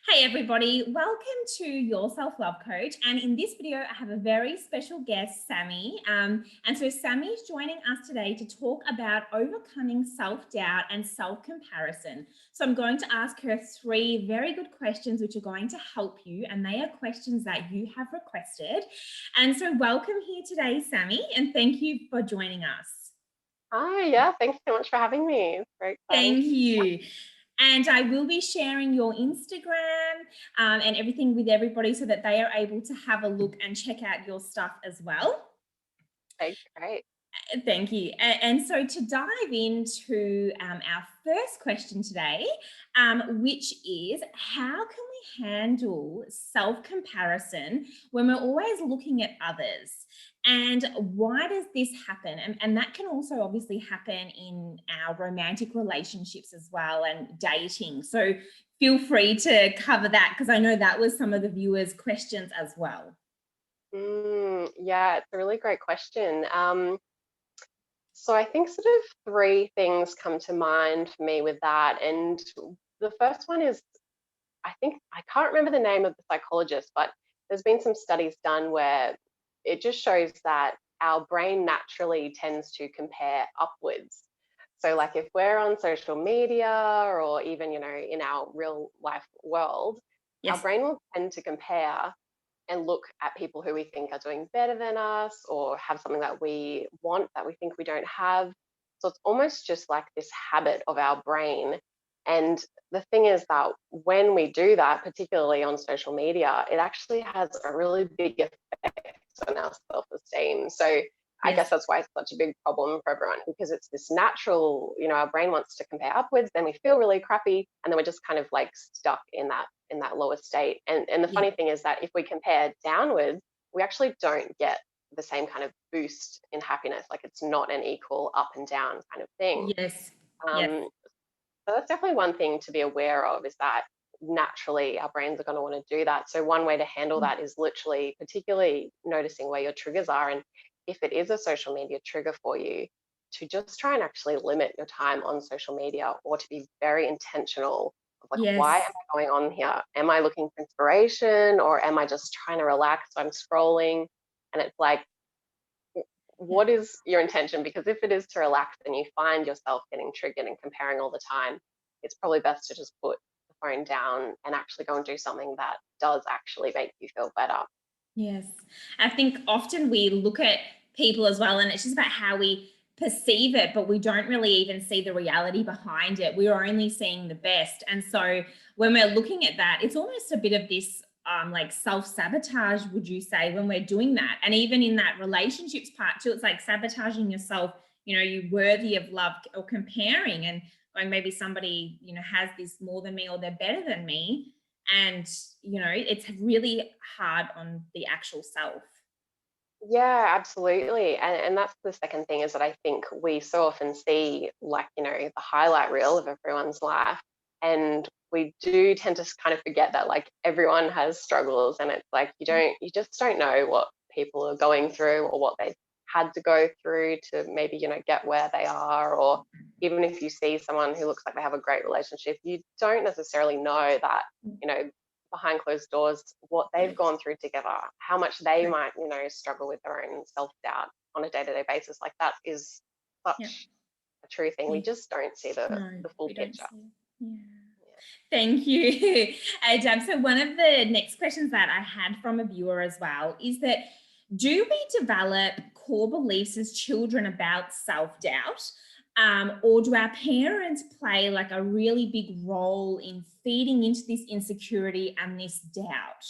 Hey everybody, welcome to Your Self-Love Coach. And in this video, I have a very special guest, Sammy. And so Sammy is joining us today to talk about overcoming self-doubt and self-comparison. So I'm going to ask her three very good questions which are going to help you, and they are questions that you have requested. And so welcome here today, Sammy, and thank you for joining us. Hi, yeah, thanks so much for having me. It's very exciting. Thank you. And I will be sharing your Instagram and everything with everybody so that they are able to have a look and check out your stuff as well. Okay, great. Thank you. And so to dive into our first question today, which is how can we handle self comparison when we're always looking at others? And why does this happen? And that can also obviously happen in our romantic relationships as well and dating. So feel free to cover that because I know that was some of the viewers' questions as well. Yeah, it's a really great question. So I think sort of three things come to mind for me with that. And the first one is I think I can't remember the name of the psychologist, but there's been some studies done where it just shows that our brain naturally tends to compare upwards. So, like if we're on social media or even, in our real life world, our Yes. brain will tend to compare and look at people who we think are doing better than us or have something that we want that we think we don't have. So it's almost just like this habit of our brain. And the thing is that when we do that, particularly on social media, it actually has a really big effect on our self esteem. So I Yes. guess that's why it's such a big problem for everyone because it's this natural, our brain wants to compare upwards, then we feel really crappy, and then we're just kind of like stuck in that lower state. And the Yeah. funny thing is that if we compare downwards, we actually don't get the same kind of boost in happiness. Like it's not an equal up and down kind of thing. Yes. Yes. Um, so that's definitely one thing to be aware of is that naturally our brains are going to want to do that. So one way to handle that is literally particularly noticing where your triggers are. And if it is a social media trigger for you, to just try and actually limit your time on social media or to be very intentional of like, why am Yes. I going on here? Am I looking for inspiration or am I just trying to relax? So I'm scrolling and it's like, Yeah. what is your intention? Because if it is to relax and you find yourself getting triggered and comparing all the time, it's probably best to just put the phone down and actually go and do something that does actually make you feel better. Yes. I think often we look at people as well, and it's just about how we perceive it, but we don't really even see the reality behind it. We're only seeing the best. And so when we're looking at that, it's almost a bit of this like self-sabotage, would you say, when we're doing that? And even in that relationships part too, it's like sabotaging yourself, you're worthy of love or comparing and going, maybe somebody, has this more than me or they're better than me, and it's really hard on the actual self. Yeah, absolutely. And that's the second thing is that I think we so often see like, the highlight reel of everyone's life. And we do tend to kind of forget that like everyone has struggles and it's like you just don't know what people are going through or what they've had to go through to maybe, get where they are. Or even if you see someone who looks like they have a great relationship, you don't necessarily know that, you know, behind closed doors what they've gone through together, how much they True. might, struggle with their own self doubt on a day to day basis. Like that is Yeah. such a true thing. We Yeah. just don't see the No, full we don't picture. see it. Yeah. Thank you. So one of the next questions that I had from a viewer as well is that, do we develop core beliefs as children about self-doubt? Or do our parents play like a really big role in feeding into this insecurity and this doubt?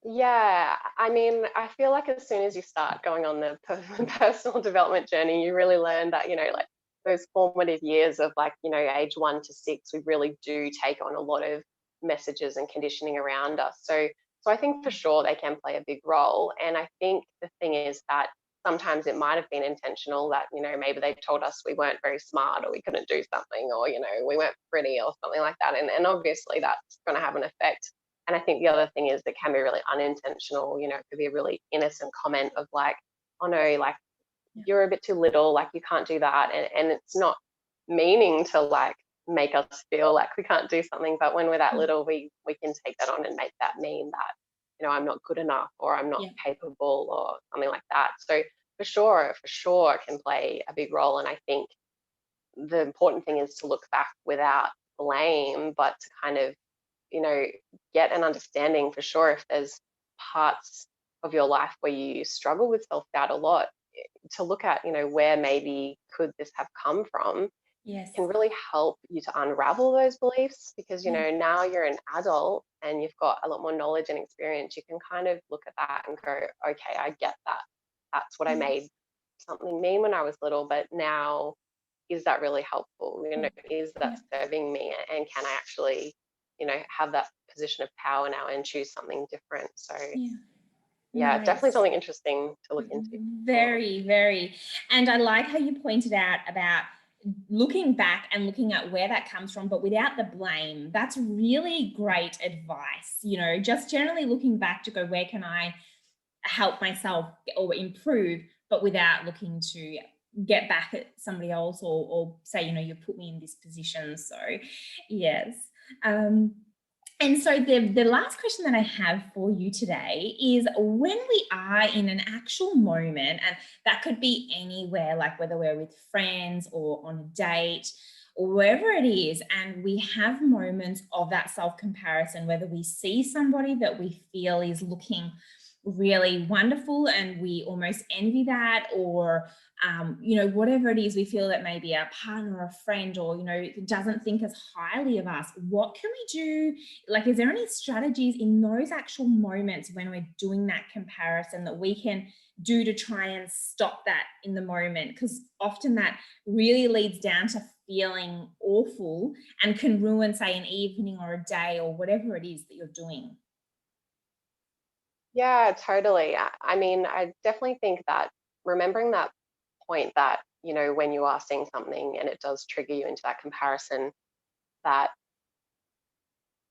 Yeah, I mean, I feel like as soon as you start going on the personal development journey, you really learn that, like those formative years of like, age 1 to 6, we really do take on a lot of messages and conditioning around us. So I think for sure they can play a big role. And I think the thing is that sometimes it might have been intentional that, maybe they told us we weren't very smart or we couldn't do something or, we weren't pretty or something like that. And obviously that's going to have an effect. And I think the other thing is it can be really unintentional. It could be a really innocent comment of like, oh no, like Yeah. you're a bit too little, like you can't do that. And it's not meaning to like make us feel like we can't do something. But when we're that little, we can take that on and make that mean that, I'm not good enough, or I'm not Yeah. capable, or something like that. So for sure, it can play a big role. And I think the important thing is to look back without blame, but to kind of, you know, get an understanding for sure if there's parts of your life where you struggle with self doubt a lot, to look at, where maybe could this have come from, Yes. can really help you to unravel those beliefs, because, Yeah. now you're an adult and you've got a lot more knowledge and experience. You can kind of look at that and go, okay, I get that. That's what I Yes. made something mean when I was little, but now, is that really helpful? Is that Yeah. serving me? And can I actually, have that position of power now and choose something different? So Yeah. yeah, definitely Nice. something interesting to look into. Sure. Very, very. And I like how you pointed out about looking back and looking at where that comes from, but without the blame. That's really great advice. Just generally looking back to go, where can I help myself or improve, but without looking to get back at somebody else, or say, you put me in this position. So, yes. Um, and so the last question that I have for you today is, when we are in an actual moment, and that could be anywhere, like whether we're with friends or on a date or wherever it is, and we have moments of that self comparison, whether we see somebody that we feel is looking really wonderful and we almost envy that, or whatever it is, we feel that maybe a partner or a friend, or doesn't think as highly of us. What can we do? Like, is there any strategies in those actual moments when we're doing that comparison that we can do to try and stop that in the moment? Because often that really leads down to feeling awful and can ruin, say, an evening or a day or whatever it is that you're doing. Yeah, totally. I mean, I definitely think that remembering that point that, when you are seeing something and it does trigger you into that comparison, that,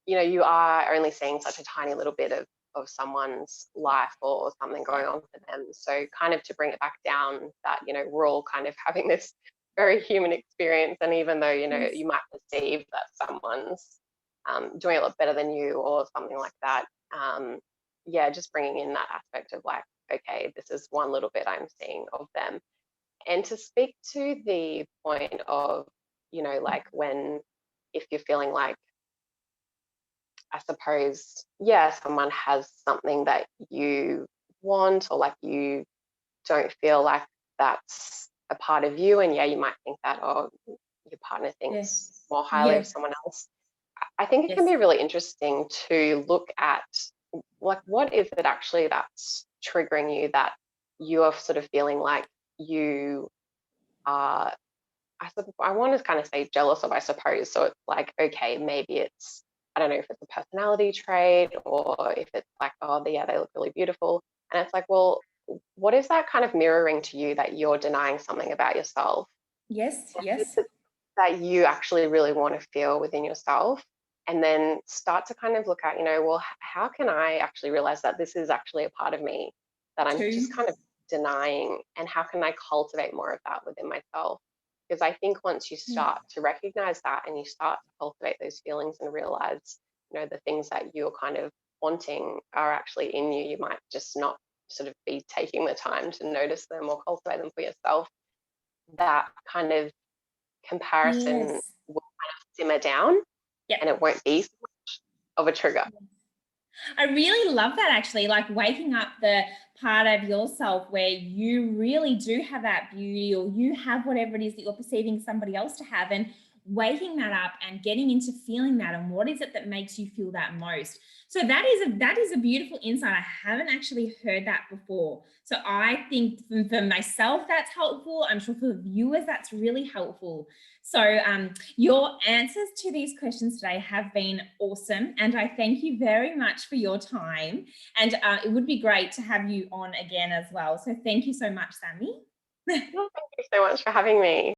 you are only seeing such a tiny little bit of someone's life or something Yeah. going on for them. So kind of to bring it back down, that, we're all kind of having this very human experience. And even though, Yes. you might perceive that someone's doing a lot better than you or something like that, yeah, just bringing in that aspect of like, okay, this is one little bit I'm seeing of them. And to speak to the point of, like when, if you're feeling like, I suppose, yeah, someone has something that you want, or like you don't feel like that's a part of you. And yeah, you might think that, oh, your partner thinks Yes. more highly of Yes. someone else. I think it can Yes. be really interesting to look at, like, what is it actually that's triggering you, that you are sort of feeling like you are, I want to kind of say jealous of, I suppose. So it's like, okay, maybe it's, I don't know if it's a personality trait, or if it's like, oh, yeah, they look really beautiful. And it's like, well, what is that kind of mirroring to you, that you're denying something about yourself? Yes. What is Yes. it that you actually really want to feel within yourself? And then start to kind of look at, well, how can I actually realize that this is actually a part of me that I'm just Two. kind of denying? And how can I cultivate more of that within myself? Because I think once you Yeah. start to recognize that and you start to cultivate those feelings and realize, the things that you're kind of wanting are actually in you, you might just not sort of be taking the time to notice them or cultivate them for yourself. That kind of comparison Yes. will simmer down, Yep. and it won't be so much of a trigger. I really love that, actually, like waking up the part of yourself where you really do have that beauty, or you have whatever it is that you're perceiving somebody else to have, and waking that up and getting into feeling that, and what is it that makes you feel that most. So that is a beautiful insight. I haven't actually heard that before. So I think for myself that's helpful. I'm sure for the viewers that's really helpful. So your answers to these questions today have been awesome, and I thank you very much for your time. And it would be great to have you on again as well. So thank you so much, Sammy. Well, thank you so much for having me.